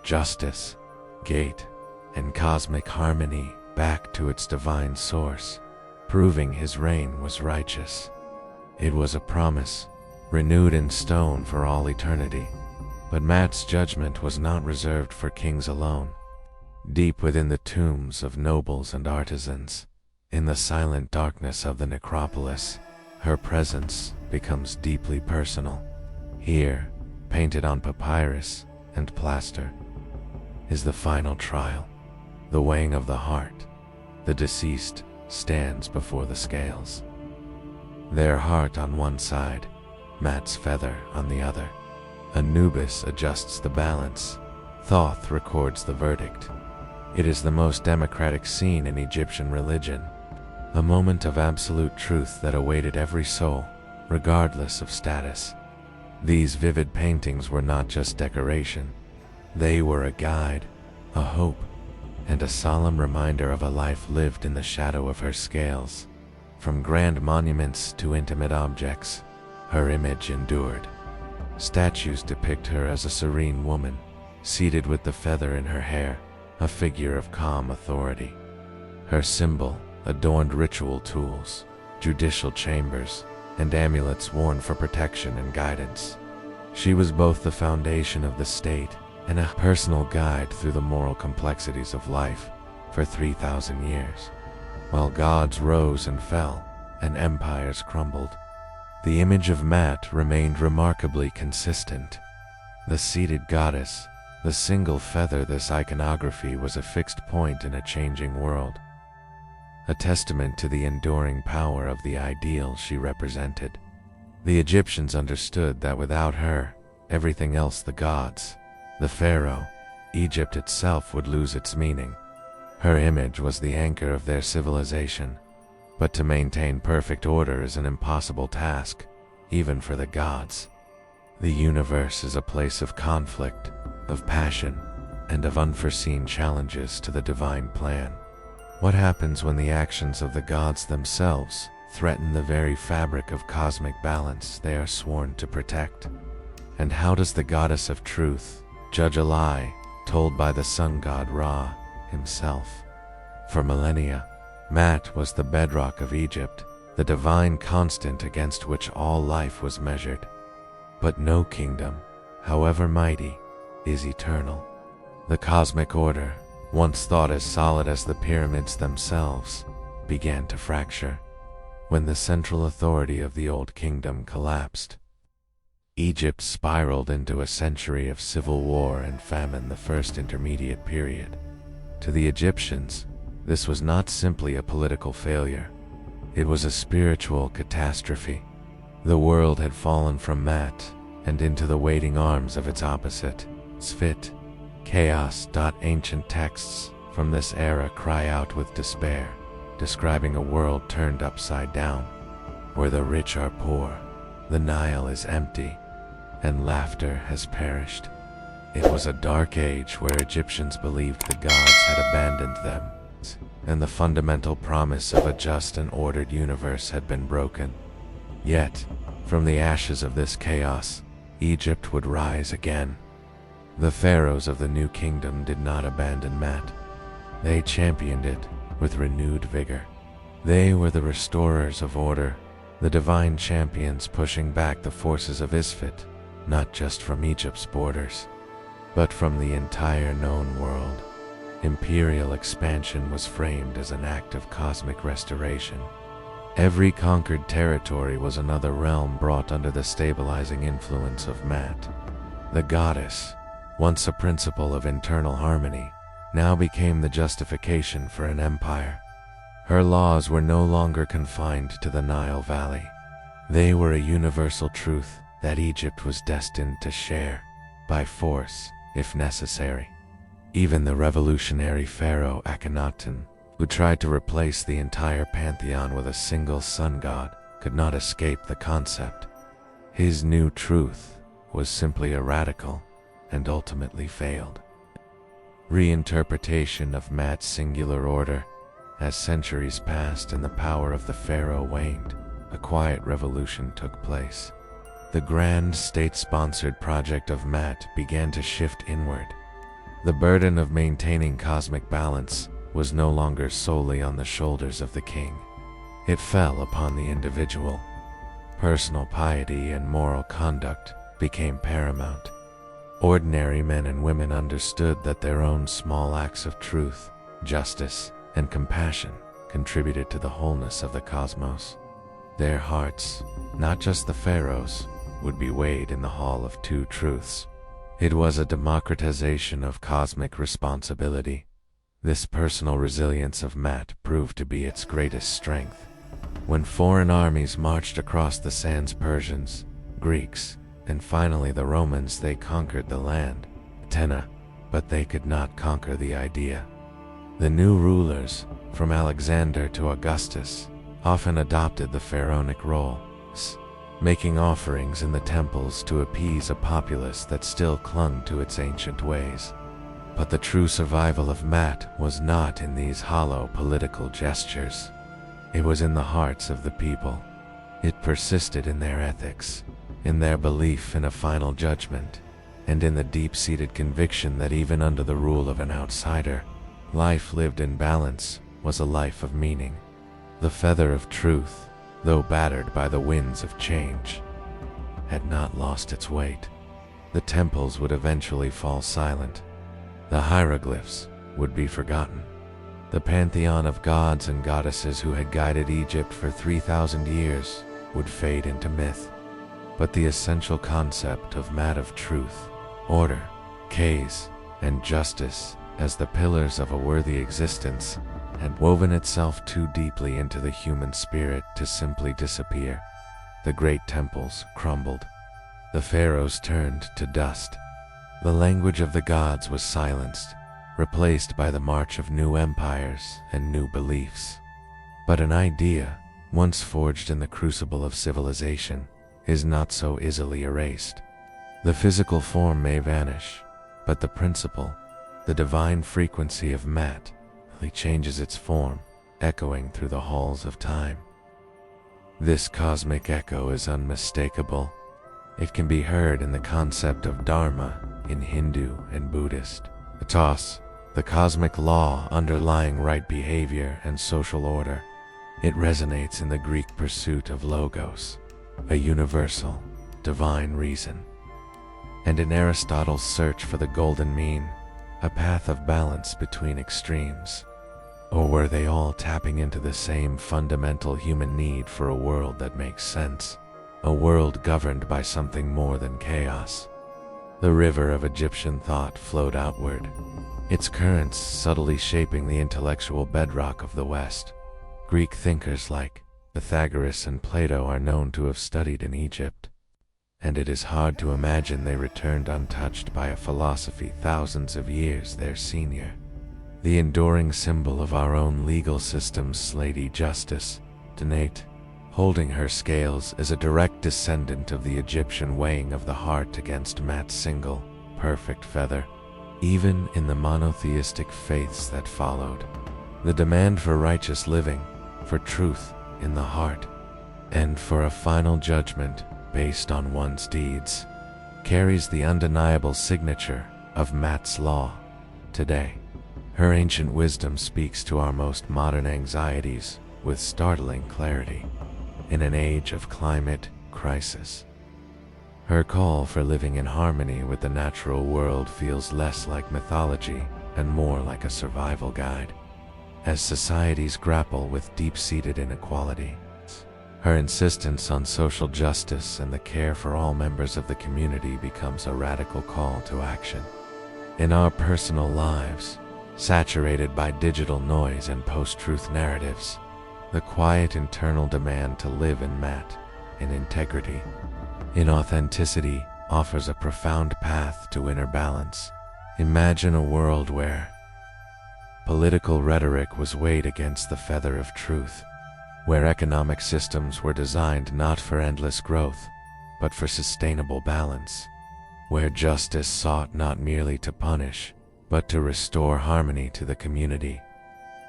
justice, gate, and cosmic harmony back to its divine source, proving his reign was righteous. It was a promise, renewed in stone for all eternity. But Mat's judgment was not reserved for kings alone. Deep within the tombs of nobles and artisans, in the silent darkness of the necropolis, her presence becomes deeply personal. Here, painted on papyrus and plaster, is the final trial, the weighing of the heart. The deceased stands before the scales. Their heart on one side, Mat's feather on the other. Anubis adjusts the balance. Thoth records the verdict. It is the most democratic scene in Egyptian religion, a moment of absolute truth that awaited every soul, regardless of status. These vivid paintings were not just decoration. They were a guide, a hope, and a solemn reminder of a life lived in the shadow of her scales. From grand monuments to intimate objects, her image endured. Statues depict her as a serene woman, seated with the feather in her hair, a figure of calm authority. Her symbol adorned ritual tools, judicial chambers, and amulets worn for protection and guidance. She was both the foundation of the state and a personal guide through the moral complexities of life for 3,000 years. While gods rose and fell, and empires crumbled, the image of Mat remained remarkably consistent. The seated goddess, the single feather, this iconography was a fixed point in a changing world, a testament to the enduring power of the ideal she represented. The Egyptians understood that without her, everything else, the gods, the Pharaoh, Egypt itself, would lose its meaning. Her image was the anchor of their civilization, but to maintain perfect order is an impossible task, even for the gods. The universe is a place of conflict, of passion, and of unforeseen challenges to the divine plan. What happens when the actions of the gods themselves threaten the very fabric of cosmic balance they are sworn to protect? And how does the goddess of truth judge a lie told by the sun god Ra himself? For millennia, Mat was the bedrock of Egypt, the divine constant against which all life was measured. But no kingdom, however mighty, is eternal. The cosmic order, once thought as solid as the pyramids themselves, began to fracture when the central authority of the old kingdom collapsed. Egypt spiraled into a century of civil war and famine, the first intermediate period. To the Egyptians, this was not simply a political failure. It was a spiritual catastrophe. The world had fallen from Mat and into the waiting arms of its opposite, Isfet. Chaos. Ancient texts from this era cry out with despair, describing a world turned upside down, where the rich are poor, the Nile is empty, and laughter has perished. It was a dark age where Egyptians believed the gods had abandoned them, and the fundamental promise of a just and ordered universe had been broken. Yet, from the ashes of this chaos, Egypt would rise again. The pharaohs of the new kingdom did not abandon Mat. They championed it with renewed vigor. They were the restorers of order, the divine champions pushing back the forces of Isfet, not just from Egypt's borders, but from the entire known world. Imperial expansion was framed as an act of cosmic restoration. Every conquered territory was another realm brought under the stabilizing influence of Mat. The goddess, once a principle of internal harmony, now became the justification for an empire. Her laws were no longer confined to the Nile Valley. They were a universal truth that Egypt was destined to share, by force, if necessary. Even the revolutionary Pharaoh Akhenaten, who tried to replace the entire pantheon with a single sun god, could not escape the concept. His new truth was simply a radical and ultimately failed reinterpretation of Mat's singular order. As centuries passed and the power of the pharaoh waned, a quiet revolution took place. The grand state-sponsored project of Mat began to shift inward. The burden of maintaining cosmic balance was no longer solely on the shoulders of the king. It fell upon the individual. Personal piety and moral conduct became paramount. Ordinary men and women understood that their own small acts of truth, justice, and compassion contributed to the wholeness of the cosmos. Their hearts, not just the pharaohs, would be weighed in the hall of two truths. It was a democratization of cosmic responsibility. This personal resilience of Mat proved to be its greatest strength. When foreign armies marched across the sands, Persians, Greeks, and finally the Romans, they conquered the land, Athena, but they could not conquer the idea. The new rulers, from Alexander to Augustus, often adopted the pharaonic roles, making offerings in the temples to appease a populace that still clung to its ancient ways. But the true survival of Mat was not in these hollow political gestures. It was in the hearts of the people. It persisted in their ethics, in their belief in a final judgment, and in the deep-seated conviction that even under the rule of an outsider, life lived in balance was a life of meaning. The feather of truth, though battered by the winds of change, had not lost its weight. The temples would eventually fall silent. The hieroglyphs would be forgotten. The pantheon of gods and goddesses who had guided Egypt for 3,000 years would fade into myth. But the essential concept of Mat, of truth, order, chaos, and justice as the pillars of a worthy existence had woven itself too deeply into the human spirit to simply disappear. The great temples crumbled. The pharaohs turned to dust. The language of the gods was silenced, replaced by the march of new empires and new beliefs. But an idea, once forged in the crucible of civilization, is not so easily erased. The physical form may vanish, but the principle, the divine frequency of Mat, changes its form, echoing through the halls of time. This cosmic echo is unmistakable. It can be heard in the concept of Dharma in Hindu and Buddhist. Ethos, the cosmic law underlying right behavior and social order. It resonates in the Greek pursuit of logos, a universal, divine reason, and in Aristotle's search for the golden mean, a path of balance between extremes. Or were they all tapping into the same fundamental human need for a world that makes sense, a world governed by something more than chaos? The river of Egyptian thought flowed outward, its currents subtly shaping the intellectual bedrock of the West. Greek thinkers like Pythagoras and Plato are known to have studied in Egypt, and it is hard to imagine they returned untouched by a philosophy thousands of years their senior. The enduring symbol of our own legal system's slaty justice, donate, Holding her scales is a direct descendant of the Egyptian weighing of the heart against Mat's single, perfect feather. Even in the monotheistic faiths that followed, the demand for righteous living, for truth in the heart, and for a final judgment based on one's deeds, carries the undeniable signature of Mat's law. Today, her ancient wisdom speaks to our most modern anxieties with startling clarity. In an age of climate crisis, her call for living in harmony with the natural world feels less like mythology and more like a survival guide. As societies grapple with deep-seated inequality, her insistence on social justice and the care for all members of the community becomes a radical call to action. In our personal lives, saturated by digital noise and post-truth narratives, the quiet internal demand to live in integrity, in authenticity, offers a profound path to inner balance. Imagine a world where political rhetoric was weighed against the feather of truth, where economic systems were designed not for endless growth, but for sustainable balance, where justice sought not merely to punish, but to restore harmony to the community.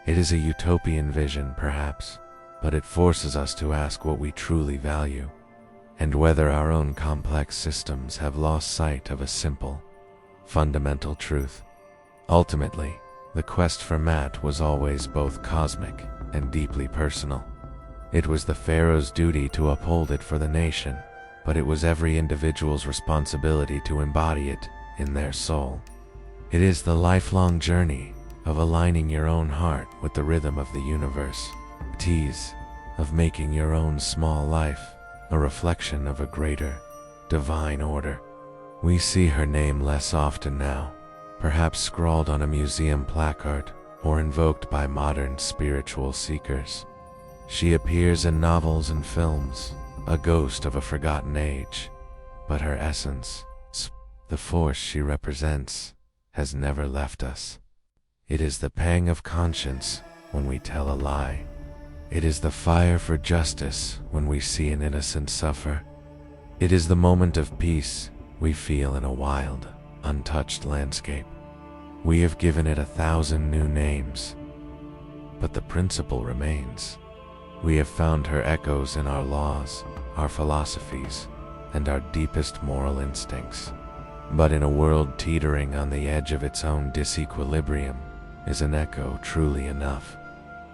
It is a utopian vision, perhaps, but it forces us to ask what we truly value, and whether our own complex systems have lost sight of a simple, fundamental truth. Ultimately, the quest for Mat was always both cosmic and deeply personal. It was the Pharaoh's duty to uphold it for the nation, but it was every individual's responsibility to embody it in their soul. It is the lifelong journey of aligning your own heart with the rhythm of the universe, of making your own small life a reflection of a greater, divine order. We see her name less often now, perhaps scrawled on a museum placard or invoked by modern spiritual seekers. She appears in novels and films, a ghost of a forgotten age, but her essence, the force she represents, has never left us. It is the pang of conscience when we tell a lie. It is the fire for justice when we see an innocent suffer. It is the moment of peace we feel in a wild, untouched landscape. We have given it 1,000 new names, but the principle remains. We have found her echoes in our laws, our philosophies, and our deepest moral instincts. But in a world teetering on the edge of its own disequilibrium, is an echo truly enough?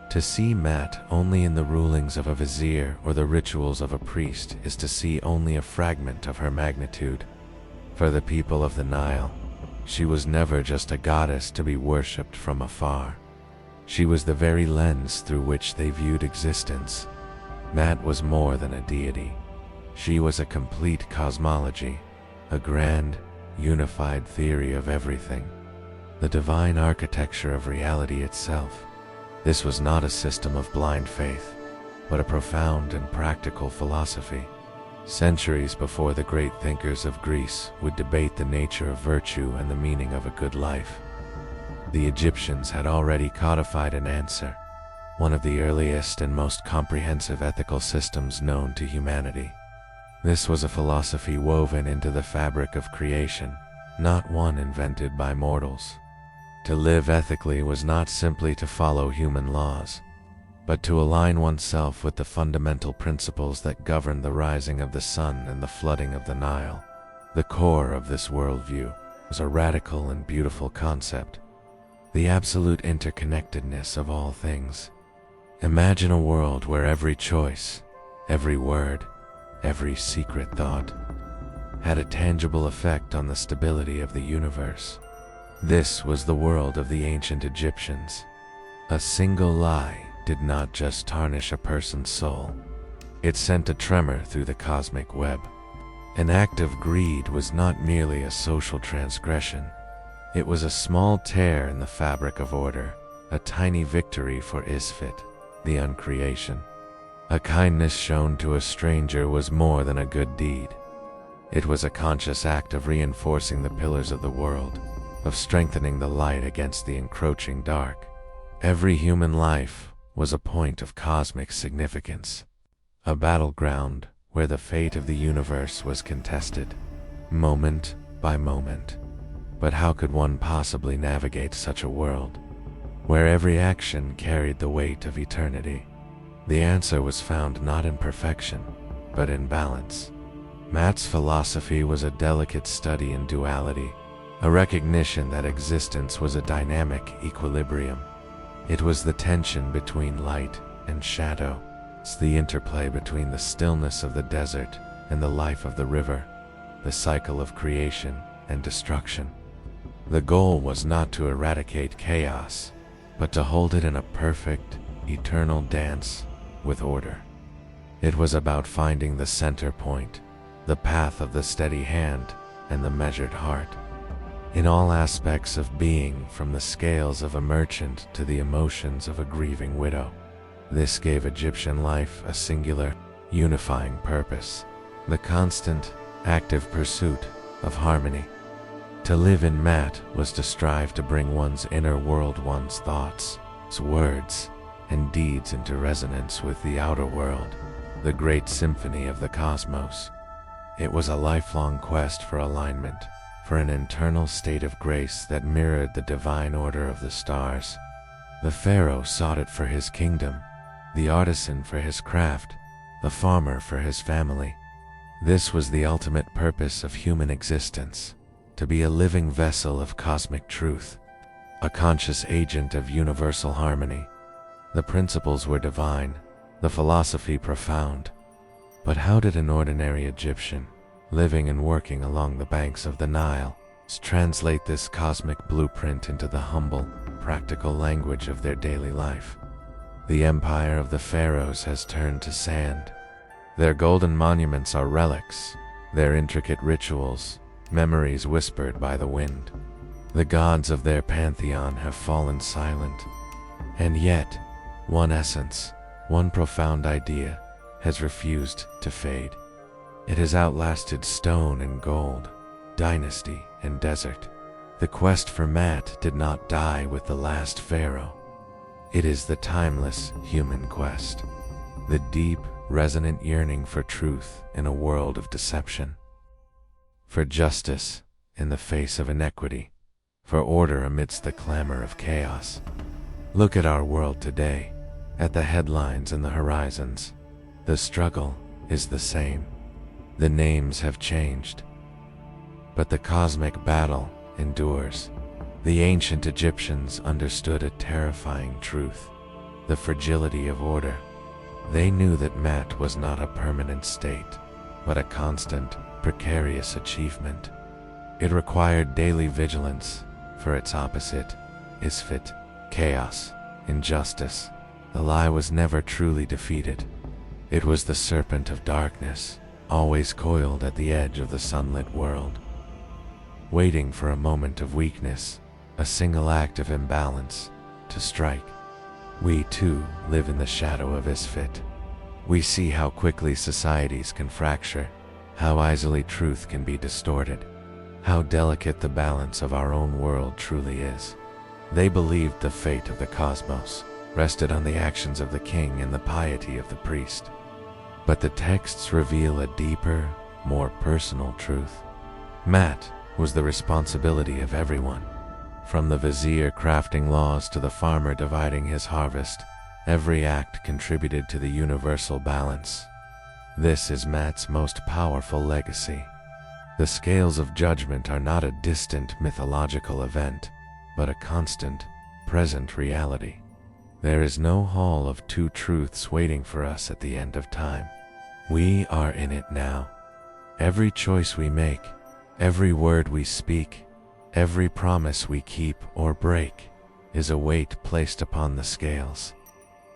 To see Mat only in the rulings of a vizier or the rituals of a priest is to see only a fragment of her magnitude. For the people of the Nile, she was never just a goddess to be worshipped from afar. She was the very lens through which they viewed existence. Mat was more than a deity. She was a complete cosmology, a grand, unified theory of everything, the divine architecture of reality itself. This was not a system of blind faith, but a profound and practical philosophy. Centuries before the great thinkers of Greece would debate the nature of virtue and the meaning of a good life, the Egyptians had already codified an answer, one of the earliest and most comprehensive ethical systems known to humanity. This was a philosophy woven into the fabric of creation, not one invented by mortals. To live ethically was not simply to follow human laws, but to align oneself with the fundamental principles that govern the rising of the sun and the flooding of the Nile. The core of this worldview was a radical and beautiful concept, the absolute interconnectedness of all things. Imagine a world where every choice, every word, every secret thought had a tangible effect on the stability of the universe. This was the world of the ancient Egyptians. A single lie did not just tarnish a person's soul. It sent a tremor through the cosmic web. An act of greed was not merely a social transgression. It was a small tear in the fabric of order, a tiny victory for Isfet, the uncreation. A kindness shown to a stranger was more than a good deed. It was a conscious act of reinforcing the pillars of the world, of strengthening the light against the encroaching dark. Every human life was a point of cosmic significance, a battleground where the fate of the universe was contested, moment by moment. But how could one possibly navigate such a world, where every action carried the weight of eternity? The answer was found not in perfection, but in balance. Matt's philosophy was a delicate study in duality, a recognition that existence was a dynamic equilibrium. It was the tension between light and shadow. It's the interplay between the stillness of the desert and the life of the river, the cycle of creation and destruction. The goal was not to eradicate chaos, but to hold it in a perfect, eternal dance with order. It was about finding the center point, the path of the steady hand and the measured heart. In all aspects of being, from the scales of a merchant to the emotions of a grieving widow. This gave Egyptian life a singular, unifying purpose, the constant, active pursuit of harmony. To live in Mat was to strive to bring one's inner world, one's thoughts, words, and deeds into resonance with the outer world, the great symphony of the cosmos. It was a lifelong quest for alignment, for an internal state of grace that mirrored the divine order of the stars. The Pharaoh sought it for his kingdom, the artisan for his craft, the farmer for his family. This was the ultimate purpose of human existence, to be a living vessel of cosmic truth, a conscious agent of universal harmony. The principles were divine, the philosophy profound. But how did an ordinary Egyptian, living and working along the banks of the Nile, translate this cosmic blueprint into the humble, practical language of their daily life? The empire of the pharaohs has turned to sand. Their golden monuments are relics, their intricate rituals, memories whispered by the wind. The gods of their pantheon have fallen silent. And yet, one essence, one profound idea, has refused to fade. It has outlasted stone and gold, dynasty and desert. The quest for Mat did not die with the last pharaoh. It is the timeless human quest, the deep, resonant yearning for truth in a world of deception, for justice in the face of inequity, for order amidst the clamor of chaos. Look at our world today, at the headlines and the horizons. The struggle is the same. The names have changed, but the cosmic battle endures. The ancient Egyptians understood a terrifying truth, the fragility of order. They knew that Mat was not a permanent state, but a constant, precarious achievement. It required daily vigilance for its opposite, Isfet, chaos, injustice. The lie was never truly defeated. It was the serpent of darkness, always coiled at the edge of the sunlit world, waiting for a moment of weakness, a single act of imbalance, to strike. We too live in the shadow of Isfet. We see how quickly societies can fracture, how easily truth can be distorted, how delicate the balance of our own world truly is. They believed the fate of the cosmos rested on the actions of the king and the piety of the priest. But the texts reveal a deeper, more personal truth. Mat was the responsibility of everyone. From the vizier crafting laws to the farmer dividing his harvest, every act contributed to the universal balance. This is Mat's most powerful legacy. The scales of judgment are not a distant mythological event, but a constant, present reality. There is no hall of two truths waiting for us at the end of time. We are in it now. Every choice we make, every word we speak, every promise we keep or break is a weight placed upon the scales.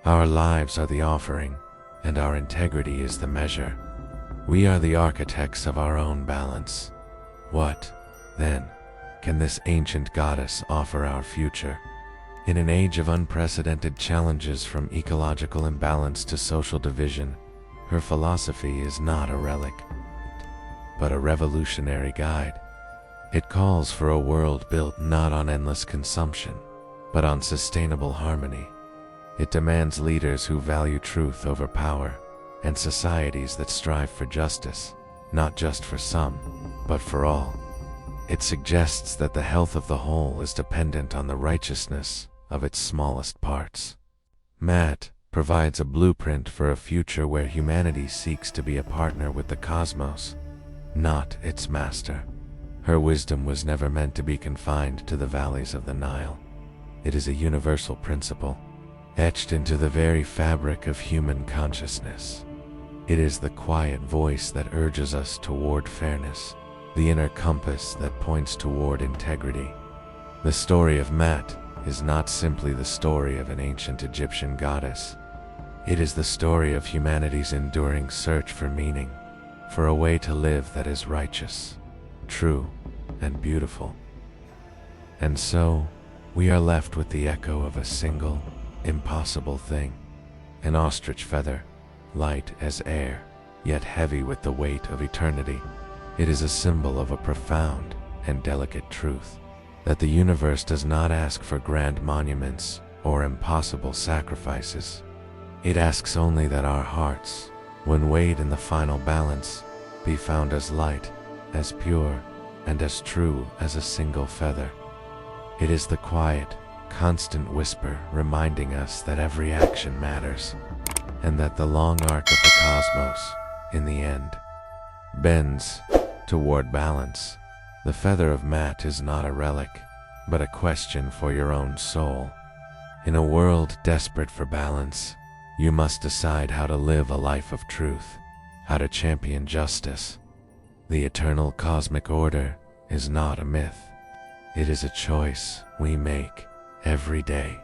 Our lives are the offering, and our integrity is the measure. We are the architects of our own balance. What, then, can this ancient goddess offer our future? In an age of unprecedented challenges from ecological imbalance to social division, her philosophy is not a relic, but a revolutionary guide. It calls for a world built not on endless consumption, but on sustainable harmony. It demands leaders who value truth over power, and societies that strive for justice, not just for some, but for all. It suggests that the health of the whole is dependent on the righteousness of its smallest parts. Maat provides a blueprint for a future where humanity seeks to be a partner with the cosmos, not its master. Her wisdom was never meant to be confined to the valleys of the Nile. It is a universal principle, etched into the very fabric of human consciousness. It is the quiet voice that urges us toward fairness, the inner compass that points toward integrity. The story of Maat is not simply the story of an ancient Egyptian goddess. It is the story of humanity's enduring search for meaning, for a way to live that is righteous, true, and beautiful. And so, we are left with the echo of a single, impossible thing. An ostrich feather, light as air, yet heavy with the weight of eternity. It is a symbol of a profound and delicate truth, that the universe does not ask for grand monuments or impossible sacrifices. It asks only that our hearts, when weighed in the final balance, be found as light, as pure, and as true as a single feather. It is the quiet, constant whisper reminding us that every action matters, and that the long arc of the cosmos, in the end, bends toward balance. The feather of Maat is not a relic, but a question for your own soul. In a world desperate for balance, you must decide how to live a life of truth, how to champion justice. The eternal cosmic order is not a myth. It is a choice we make every day.